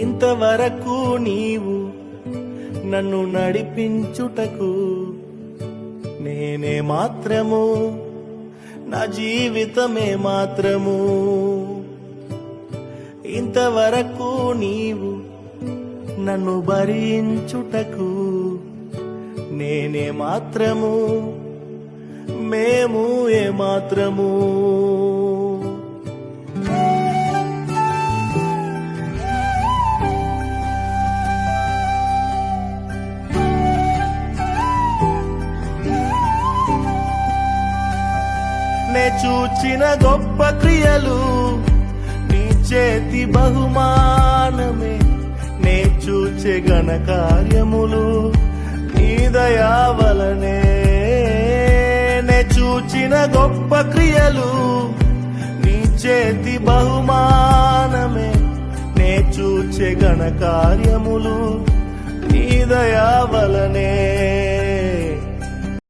ఇంతవరకు నీవు నన్ను నడిపించుటకు నేనే మాత్రము, నా జీవితమే మాత్రము. ఇంతవరకు నీవు నన్ను భరించుటకు నేనే మాత్రము, మేము ఏ మాత్రము. నే చూచిన గొప్ప క్రియలు నీ చేతి బహుమానమే, నే చూచే ఘన కార్యములు నీ దయా వలనే. నే చూచిన గొప్ప క్రియలు నీ చేతి బహుమానమే, నే చూచే ఘన కార్యములు నీ దయా వలనే.